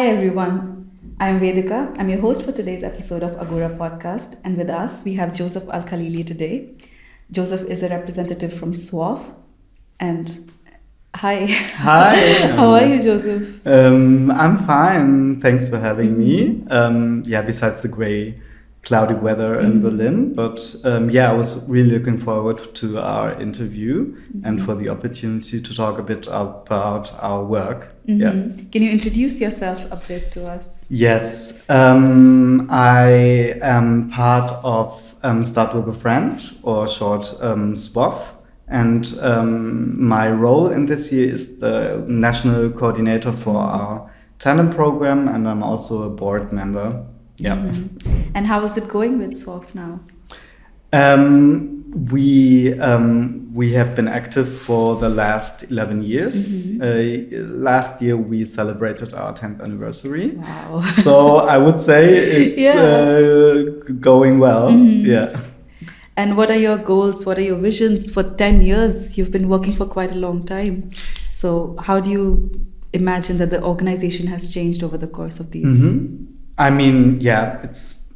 everyone. I'm Vedika. I'm your host for today's episode of Agora podcast. And with us, we have Josef Al-Khalili today. Josef is a representative from SwaF. And hi. Hi. How are you, Josef? I'm fine. Thanks for having me. Besides the gray, cloudy weather in Berlin. But I was really looking forward to our interview and for the opportunity to talk a bit about our work. Yeah. Can you introduce yourself a bit to us? Yes. I am part of Start With A Friend, or short SwaF. And my role in this year is the national coordinator for our talent program, and I'm also a board member. Yeah. And how is it going with SwaF now? We have been active for the last 11 years. Last year we celebrated our 10th anniversary. Wow. So I would say it's going well. Yeah. And what are your goals? What are your visions for 10 years? You've been working for quite a long time. So how do you imagine that the organization has changed over the course of these? It's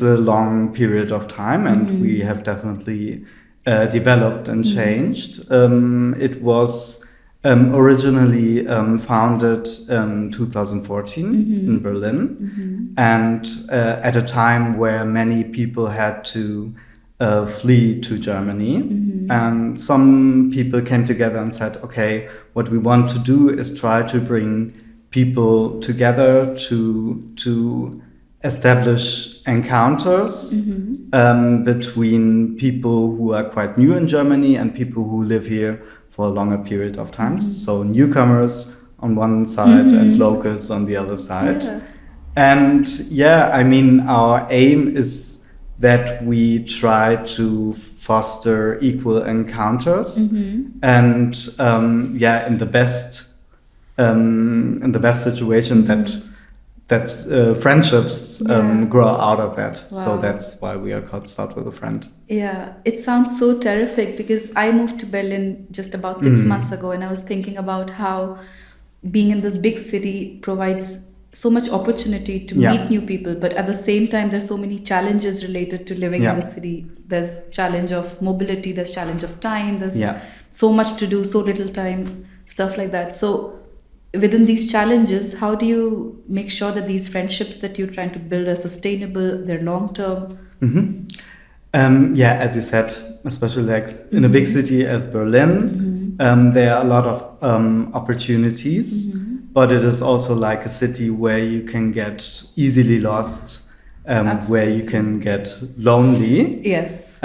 a long period of time, and we have definitely developed and changed. It was originally founded in 2014 in Berlin, and at a time where many people had to flee to Germany. And some people came together and said, okay, what we want to do is try to bring people together to establish encounters between people who are quite new in Germany and people who live here for a longer period of time. So newcomers on one side and locals on the other side. And our aim is that we try to foster equal encounters and in the best situation that friendships grow out of that. Wow. So that's why we are called Start With A Friend. Yeah, it sounds so terrific because I moved to Berlin just about 6 months ago, and I was thinking about how being in this big city provides so much opportunity to meet new people, but at the same time there's so many challenges related to living in the city. There's challenge of mobility, there's challenge of time, there's so much to do, so little time, stuff like that. So within these challenges, how do you make sure that these friendships that you're trying to build are sustainable, they're long term? As you said, especially like in a big city as Berlin, there are a lot of opportunities, but it is also like a city where you can get easily lost, where you can get lonely. Yes.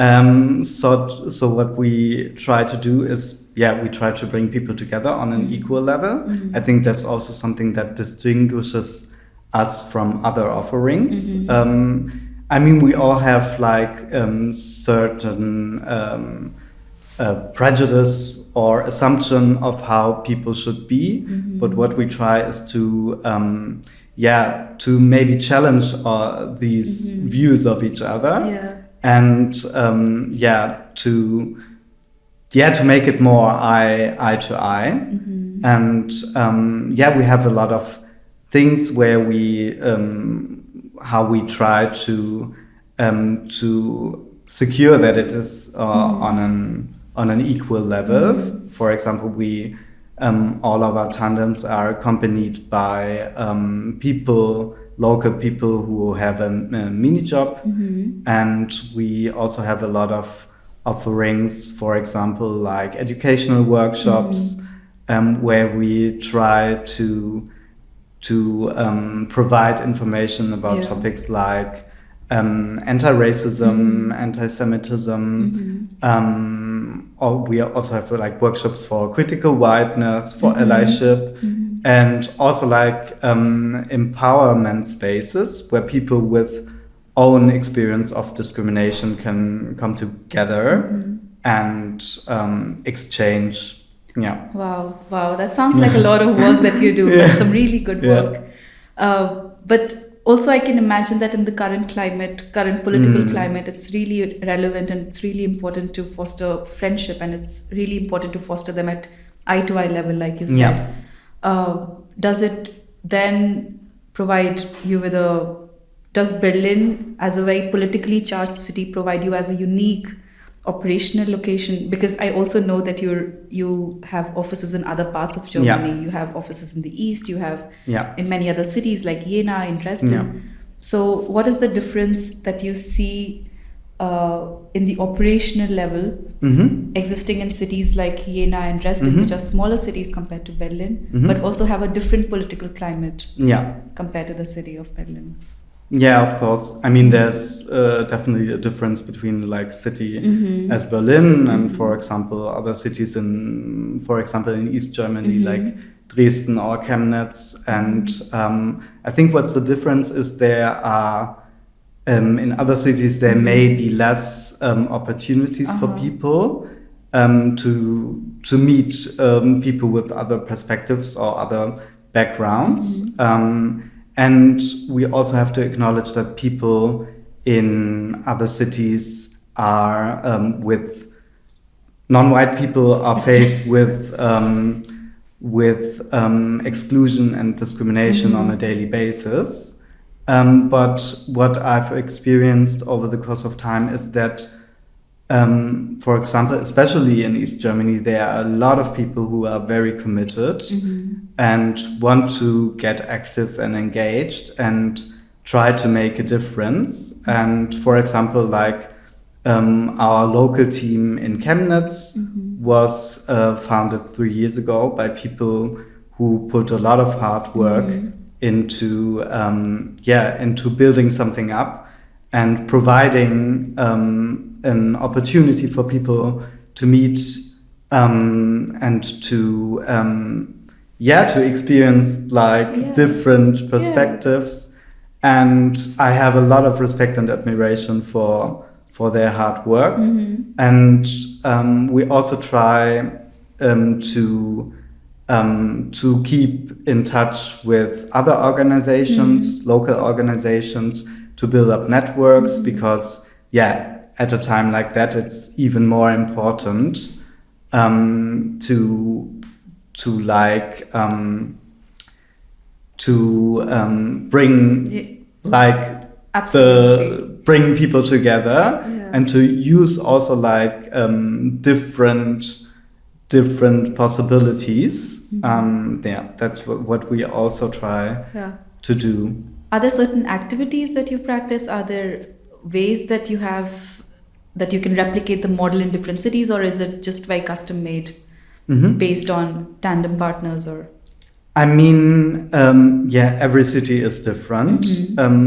So what we try to do is, we try to bring people together on an equal level. I think that's also something that distinguishes us from other offerings. We all have like certain prejudice or assumption of how people should be, but what we try is to maybe challenge these views of each other, and to make it more eye to eye. And we have a lot of things where we how we try to secure that it is on an equal level. For example, we all of our tandems are accompanied by local people who have a mini job, and we also have a lot of offerings, for example, like educational workshops, where we try to provide information about topics like anti-racism, anti-Semitism, or we also have like workshops for critical whiteness, for allyship, and also like empowerment spaces where people with own experience of discrimination can come together and exchange. Wow, that sounds like a lot of work that you do. That's some really good work. But also I can imagine that in the current political climate, it's really relevant and it's really important to foster friendship, and it's really important to foster them at eye-to-eye level, like you said. Does it then provide you with does Berlin, as a very politically charged city, provide you as a unique operational location? Because I also know that you have offices in other parts of Germany. Yeah. You have offices in the east. You have Yeah. in many other cities like Jena, in Dresden. Yeah. So what is the difference that you see in the operational level existing in cities like Jena and Dresden, which are smaller cities compared to Berlin, but also have a different political climate compared to the city of Berlin? Yeah, of course. I mean, there's definitely a difference between like city as Berlin and, for example, other cities for example, in East Germany, like Dresden or Chemnitz. And I think what's the difference is there are, in other cities, there may be less opportunities for people to meet people with other perspectives or other backgrounds. And we also have to acknowledge that people in other cities are non-white people are faced with exclusion and discrimination on a daily basis. But what I've experienced over the course of time is that, for example, especially in East Germany, there are a lot of people who are very committed and want to get active and engaged and try to make a difference. And for example, like our local team in Chemnitz was founded 3 years ago by people who put a lot of hard work into building something up and providing an opportunity for people to meet and to experience like different perspectives. And I have a lot of respect and admiration for their hard work. And we also try to keep in touch with other organizations, local organizations, to build up networks, because at a time like that, it's even more important to bring like bring people together and to use also like different possibilities. That's what we also try to do. Are there certain activities that you practice? Are there ways that you have that you can replicate the model in different cities, or is it just very custom made based on tandem partners? Or I mean, every city is different.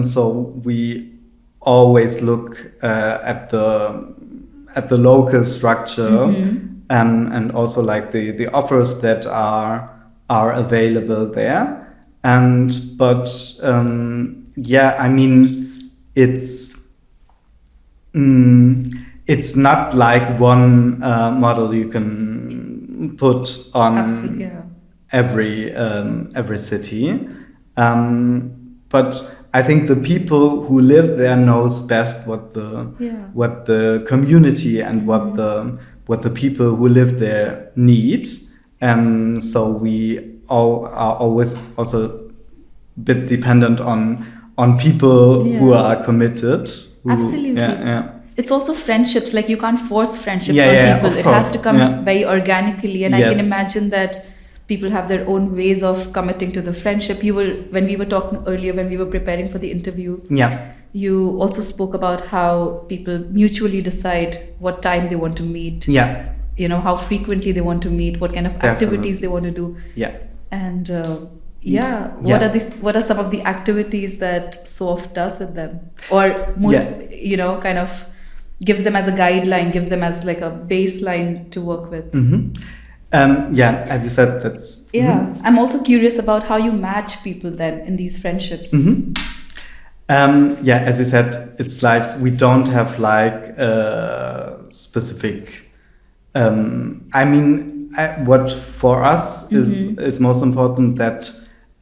So we always look at the local structure and also like the offers that are available there. But I mean, it's not like one model you can put on every city. But I think the people who live there knows best what the community and what the people who live there need. So we all are always also a bit dependent on people who are committed. Absolutely. It's also friendships. Like you can't force friendships on people. It has to come very organically. And I can imagine that people have their own ways of committing to the friendship. When we were talking earlier, when we were preparing for the interview, you also spoke about how people mutually decide what time they want to meet. You know, how frequently they want to meet, what kind of activities they want to do. And what are some of the activities that SwaF does with them, or kind of gives them as a guideline, gives them as like a baseline to work with? As you said, that's I'm also curious about how you match people then in these friendships. As you said, it's like we don't have like a specific what for us is most important, that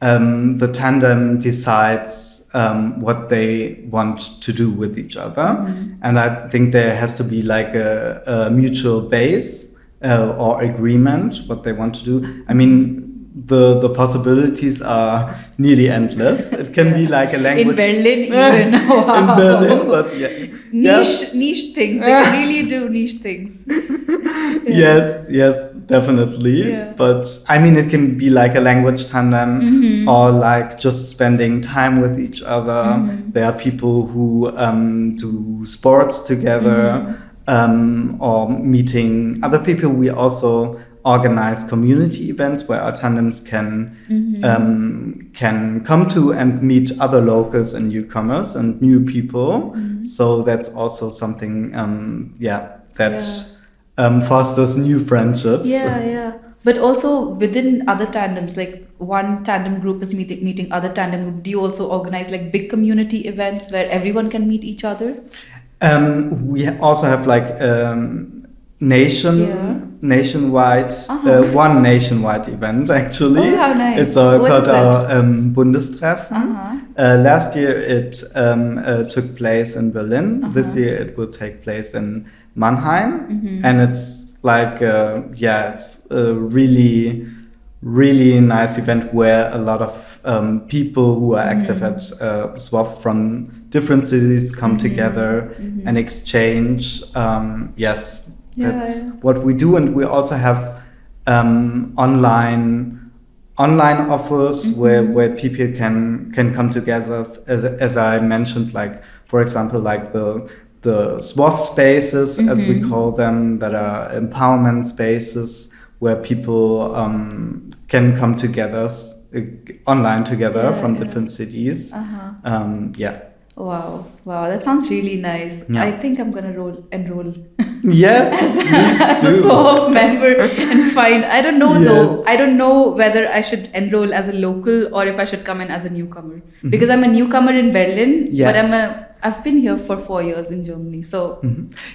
the tandem decides what they want to do with each other. And I think there has to be like a mutual base or agreement what they want to do. I mean, the possibilities are nearly endless. It can be like a language in Berlin even. Wow. In Berlin, but yeah. Niche things. They can really do niche things. Yes, definitely. Yeah. But I mean, it can be like a language tandem or like just spending time with each other. There are people who do sports together or meeting other people. We also organize community events where our tandems can come to and meet other locals and newcomers and new people. So that's also something fosters new friendships. Yeah. But also within other tandems, like one tandem group is meeting other tandem group. Do you also organize like big community events where everyone can meet each other? We also have like nationwide one nationwide event actually. Oh, how nice. It's called our Bundestreffen. Last year it took place in Berlin. This year it will take place in Mannheim, and it's like it's a really nice event where a lot of people who are active at SwaF from different cities come together and exchange. That's what we do, and we also have online offers where people can come together. As I mentioned, like for example, like the SwaF spaces, as we call them, that are empowerment spaces where people can come together online together from different cities. Wow, that sounds really nice. Yeah. I think I'm gonna enroll. Yes, as a SwaF member and find. I don't know though. I don't know whether I should enroll as a local or if I should come in as a newcomer. Because I'm a newcomer in Berlin, but I've been here for 4 years in Germany. So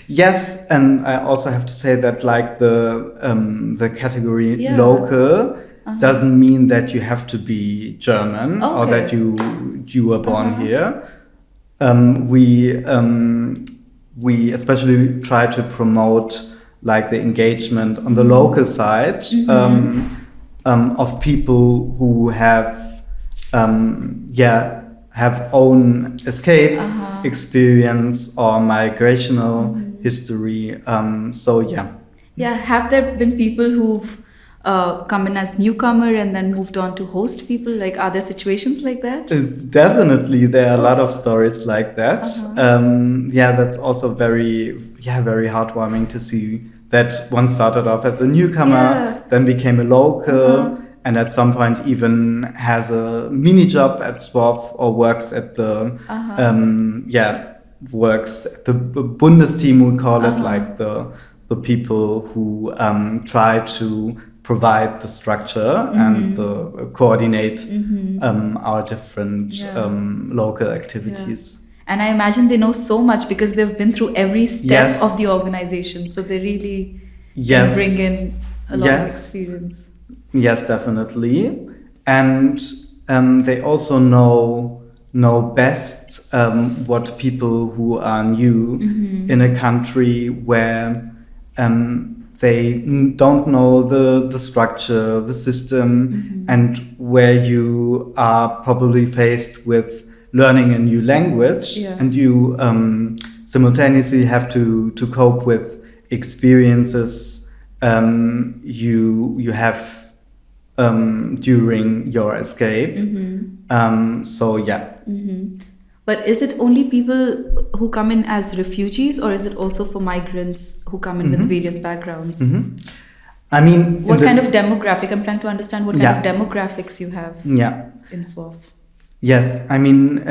yes, and I also have to say that like the category local doesn't mean that you have to be German or that you were born here. We especially try to promote like the engagement on the local side of people who have own escape experience or migrational history. Have there been people who've come in as newcomer and then moved on to host people? Like, are there situations like that? Definitely, there are a lot of stories like that. That's also very heartwarming to see that one started off as a newcomer, then became a local, and at some point even has a mini job at SwaF or works at the Bundesteam, we call it, like the people who try to provide the structure and coordinate our different local activities. And I imagine they know so much because they've been through every step of the organization. So they really can bring in a lot of experience. Yes, definitely. And they also know best what people who are new in a country where they don't know the structure, the system, and where you are probably faced with learning a new language, and you simultaneously have to cope with experiences you have during your escape. But is it only people who come in as refugees, or is it also for migrants who come in with various backgrounds? I mean, what kind of demographic? I'm trying to understand what kind of demographics you have in SwaF. Yes, I mean,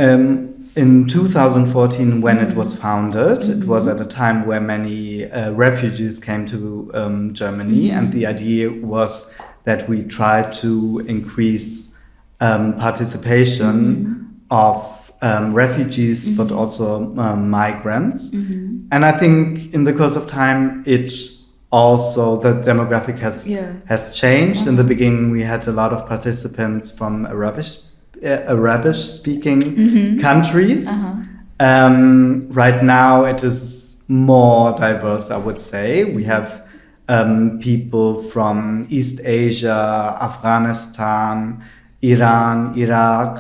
in 2014, when it was founded, it was at a time where many refugees came to Germany, and the idea was that we try to increase participation of refugees, but also migrants. And I think in the course of time, the demographic has changed. In the beginning, we had a lot of participants from Arabic-speaking countries. Right now, it is more diverse, I would say. We have people from East Asia, Afghanistan, Iran, Iraq,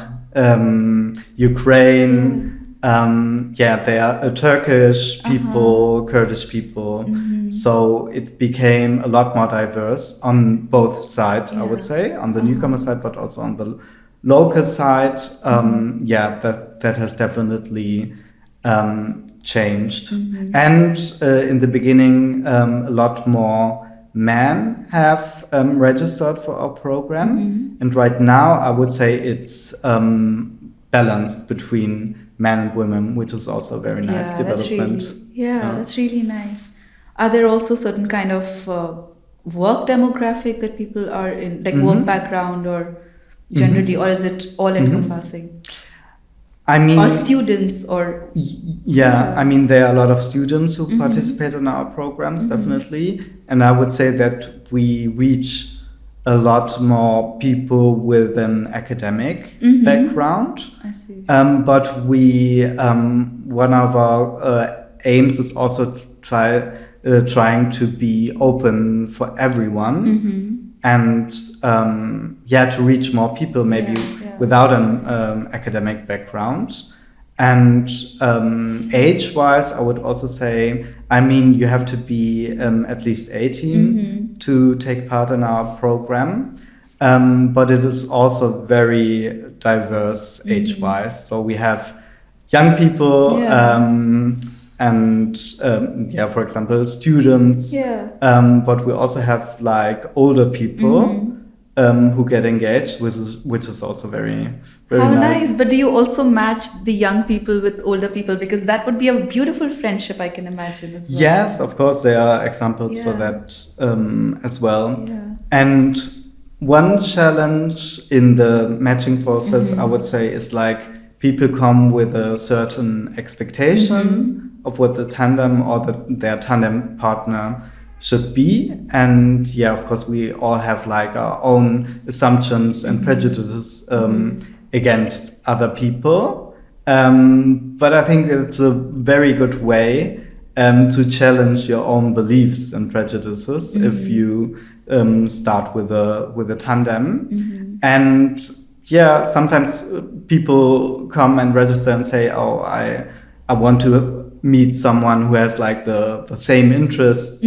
Ukraine. There are Turkish people, Kurdish people. So it became a lot more diverse on both sides, I would say, on the newcomer side, but also on the local side. That has definitely changed. And in the beginning, a lot more men have registered for our program. And right now, I would say it's balanced between men and women, which is also a very nice development. That's really nice. Are there also certain kind of work demographic that people are in, like work background or generally, or is it all encompassing? I mean, or students or I mean, there are a lot of students who participate in our programs, definitely, and I would say that we reach a lot more people with an academic background. I see. But we one of our aims is also trying to be open for everyone and to reach more people maybe without an academic background. And age-wise, I would also say, I mean, you have to be at least 18 to take part in our program. But it is also very diverse age-wise. So we have young people and for example, students. But we also have like older people who get engaged, which is also very, very nice. But do you also match the young people with older people? Because that would be a beautiful friendship, I can imagine as well. Yes, of course, there are examples for that as well. And one challenge in the matching process, I would say, is like people come with a certain expectation of what the tandem or their tandem partner should be. And of course, we all have like our own assumptions and prejudices against other people. But I think it's a very good way to challenge your own beliefs and prejudices if you start with a tandem. And sometimes people come and register and say, oh, I want to meet someone who has like the same interests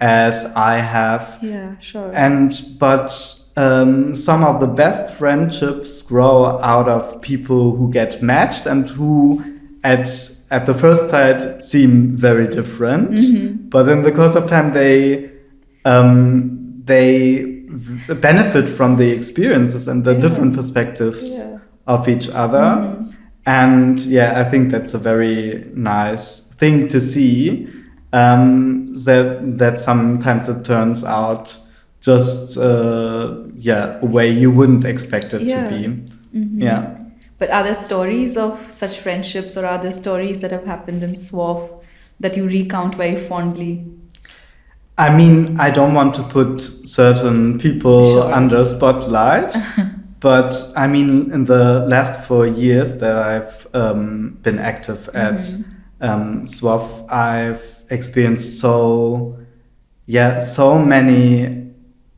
as I have. But some of the best friendships grow out of people who get matched and who at the first sight seem very different, but in the course of time they benefit from the experiences and the different perspectives of each other. And I think that's a very nice thing to see, that sometimes it turns out just a way you wouldn't expect it to be. But are there stories of such friendships, or are there stories that have happened in SwaF that you recount very fondly? I mean, I don't want to put certain people under spotlight, but I mean, in the last 4 years that I've been active at SwaF, I've experienced so many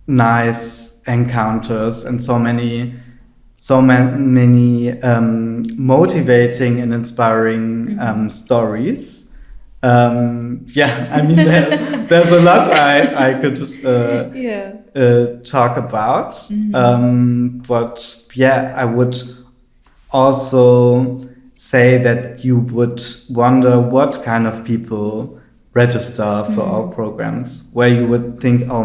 nice encounters and so many motivating and inspiring stories. I mean, there's a lot I could talk about. But I would also say that you would wonder what kind of people register for our programs, where you would think, oh,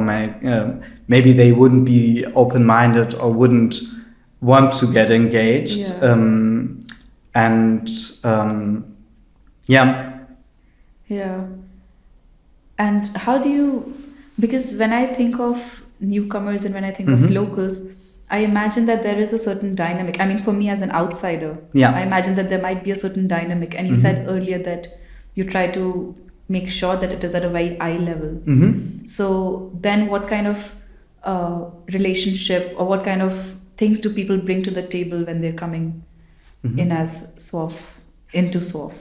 maybe they wouldn't be open-minded or wouldn't want to get engaged. And how do you, because when I think of newcomers and when I think of locals, I imagine that there is a certain dynamic. I mean, for me as an outsider, I imagine that there might be a certain dynamic. And you said earlier that you try to make sure that it is at a very eye level. So then what kind of relationship or what kind of things do people bring to the table when they're coming in as SwaF, into SwaF?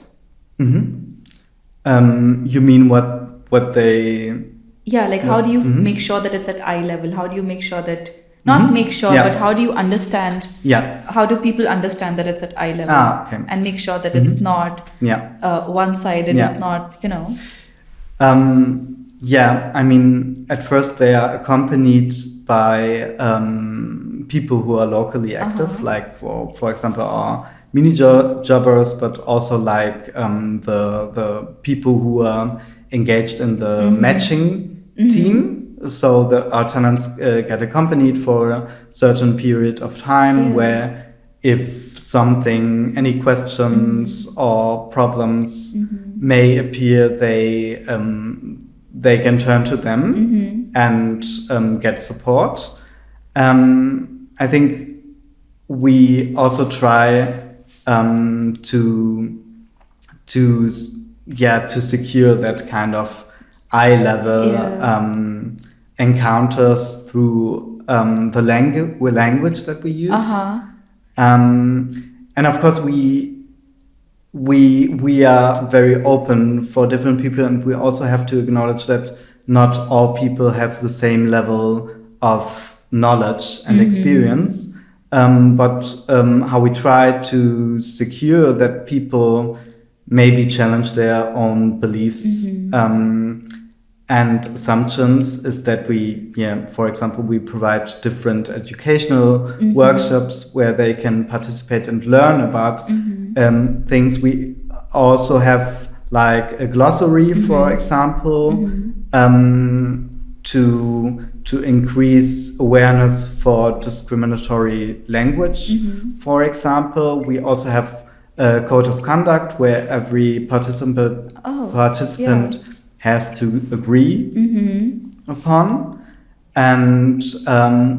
You mean what they how do you make sure that it's at eye level? How do you make sure that, not make sure, but how do you understand? How do people understand that it's at eye level? And make sure that it's not one-sided, it's not, I mean, at first they are accompanied by people who are locally active, like for example, our mini jobbers, but also like the people who are engaged in the matching team. So our tenants get accompanied for a certain period of time where if any questions or problems may appear, they can turn to them and get support. I think we also try to secure that kind of eye level encounters through the language that we use. And of course we are very open for different people, and we also have to acknowledge that not all people have the same level of knowledge and experience. But how we try to secure that people maybe challenge their own beliefs and assumptions is that for example, we provide different educational workshops where they can participate and learn about things. We also have like a glossary, for example, to increase awareness for discriminatory language. For example, we also have a code of conduct where every participant has to agree upon. And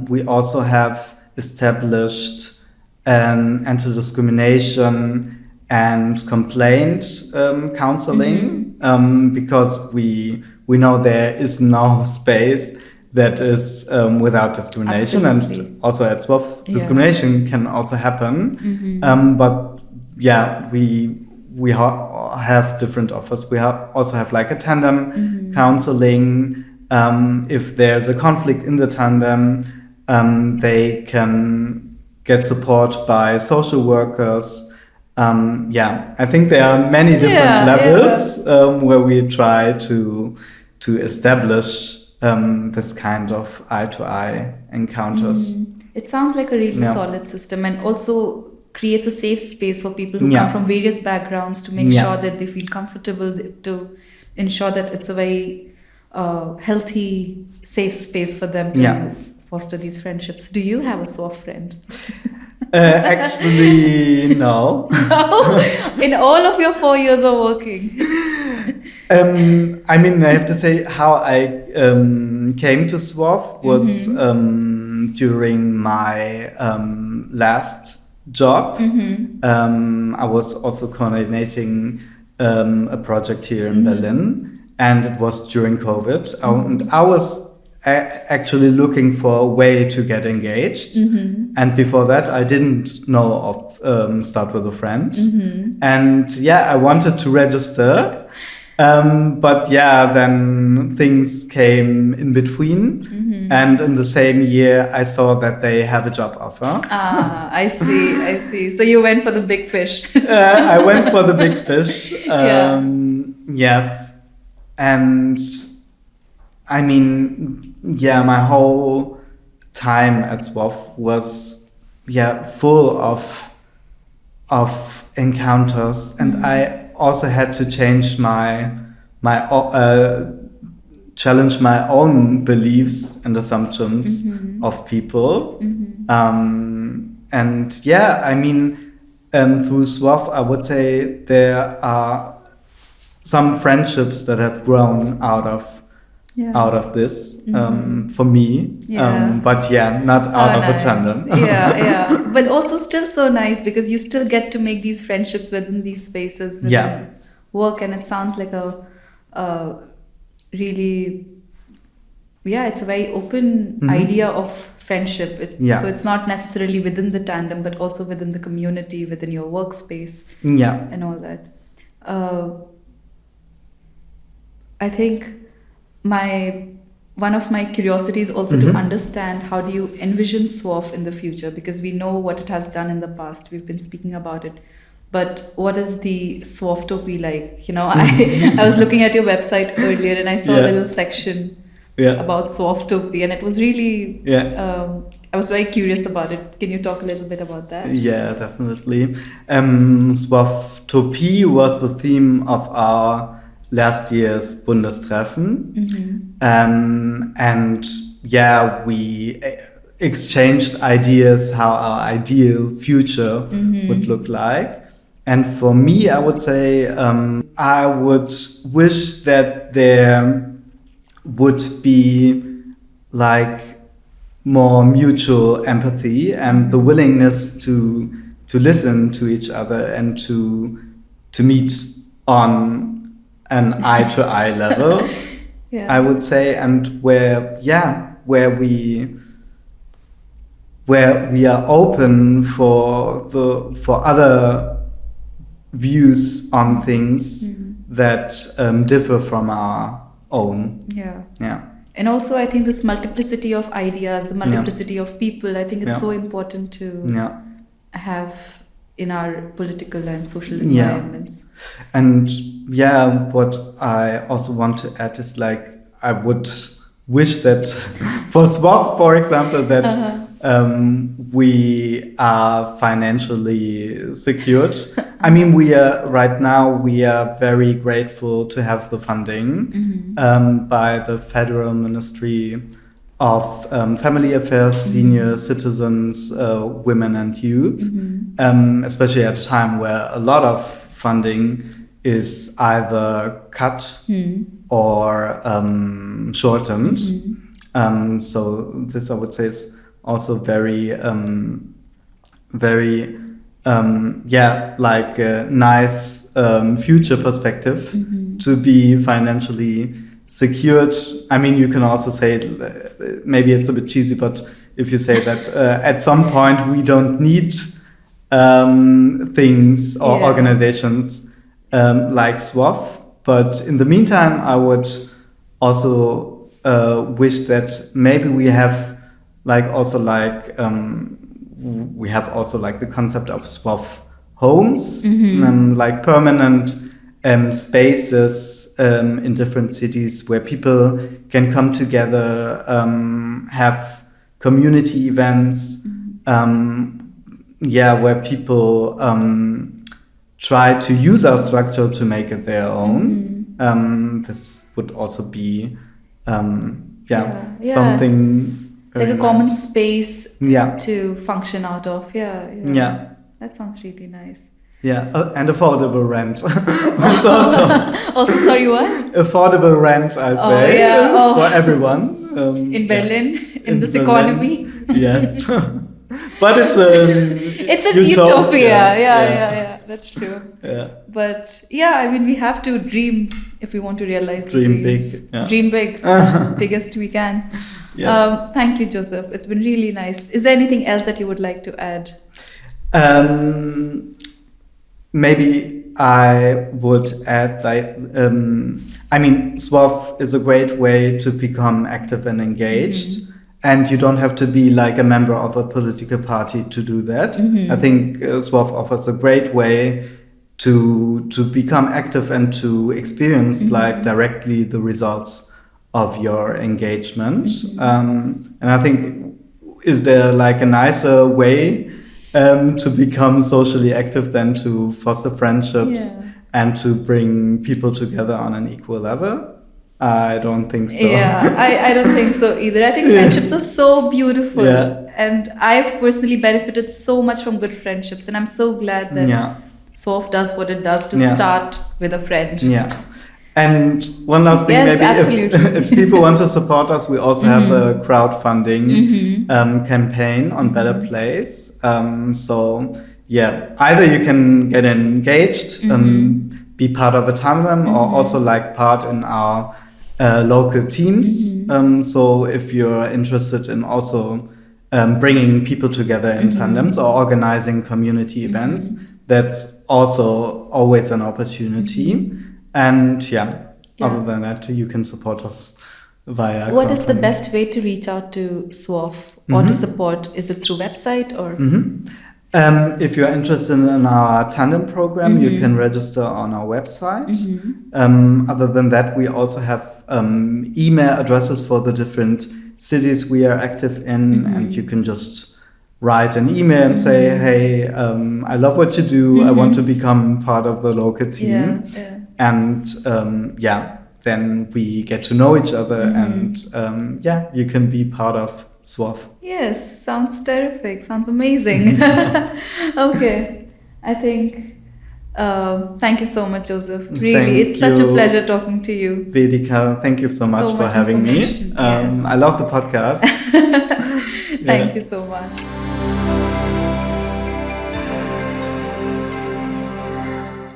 we also have established an anti-discrimination and complaint counseling because we know there is no space that is without discrimination. Absolutely. And also at SwaF, discrimination can also happen. But we have different offers. We also have like a tandem counseling. If there's a conflict in the tandem, they can get support by social workers. I think there are many different levels where we try to establish this kind of eye-to-eye encounters. It sounds like a really solid system, and also creates a safe space for people who come from various backgrounds to make sure that they feel comfortable, to ensure that it's a very healthy, safe space for them to foster these friendships. Do you have a SwaF friend? Actually, no. In all of your 4 years of working. I mean, I have to say how I came to SwaF was during my last job. I was also coordinating a project here in Berlin, and it was during COVID. And I was actually looking for a way to get engaged. And before that, I didn't know of Start With A Friend. And I wanted to register. But then things came in between. And in the same year, I saw that they have a job offer. I see. So you went for the big fish. I went for the big fish. Yes. And I mean, my whole time at SwaF was full of encounters, and I also had to change challenge my own beliefs and assumptions of people. I mean, through SwaF, I would say there are some friendships that have grown out of this for me, but not out of a tandem. But also still so nice because you still get to make these friendships within these spaces within work, and it sounds like a really it's a very open idea of friendship. So it's not necessarily within the tandem, but also within the community, within your workspace, and all that. I think my one of my curiosities also to understand how do you envision SwaF in the future, because we know what it has done in the past. We've been speaking about it. But what is the SwaFtopy like? You know, I was looking at your website earlier and I saw a little section about SwaFtopy, and it was really, I was very curious about it. Can you talk a little bit about that? Yeah, definitely. SwaFtopy was the theme of our last year's Bundestreffen. And yeah, we exchanged ideas how our ideal future would look like. And for me, I would say I would wish that there would be like more mutual empathy and the willingness to listen to each other and to meet on an eye-to-eye level, I would say, and where we are open for other views on things that differ from our own. Yeah. And also, I think this multiplicity of ideas, the multiplicity of people, I think it's so important to have in our political and social environments. And what I also want to add is like, I would wish that for SwaF, for example, that we are financially secured. I mean, we are very grateful to have the funding by the Federal Ministry of Family Affairs, Senior Citizens, Women and Youth, especially at a time where a lot of funding is either cut or shortened. So this, I would say, is also very like a nice future perspective to be financially secured. I mean, you can also say, maybe it's a bit cheesy, but if you say that at some point we don't need things or organizations like SwaF, but in the meantime, I would also wish that maybe we have the concept of SwaF homes, like permanent spaces in different cities where people can come together, have community events, where people try to use our structure to make it their own. This would also be something like a nice. common space to function out of. That sounds really nice. And affordable rent. Also, sorry, what? Affordable rent, I say, for everyone. In Berlin, in this economy. Yes. But it's a utopia. Yeah, that's true. Yeah. But I mean, we have to dream if we want to realize the dreams. Big. Yeah. Dream big. Biggest we can. Yes. Thank you, Joseph. It's been really nice. Is there anything else that you would like to add? Maybe I would add that, I mean, SwaF is a great way to become active and engaged. And you don't have to be like a member of a political party to do that. I think SwaF offers a great way to become active and to experience like directly the results of your engagement. And I think, is there like a nicer way to become socially active than to foster friendships and to bring people together on an equal level? I don't think so. I don't think so either. I think friendships are so beautiful. And I've personally benefited so much from good friendships. And I'm so glad that SwaF does what it does to start with a friend. And one last thing, if people want to support us, we also have a crowdfunding campaign on Better Place. So either you can get engaged, be part of a tandem, or also like part in our local teams. So if you're interested in also bringing people together in tandems or organizing community events, that's also always an opportunity. And other than that, you can support us via What is the crowdfunding. best way to reach out to SwaF or to support? Is it through website or? If you're interested in our tandem program, you can register on our website. Other than that, we also have email addresses for the different cities we are active in, and you can just write an email and say, hey, I love what you do. I want to become part of the local team. And then we get to know each other, and you can be part of SwaF. Yes, sounds terrific. Sounds amazing. Okay, I think. Thank you so much, Joseph. Really, it's such a pleasure talking to you. Vedika, thank you so much for having me. Yes. I love the podcast. Thank you so much.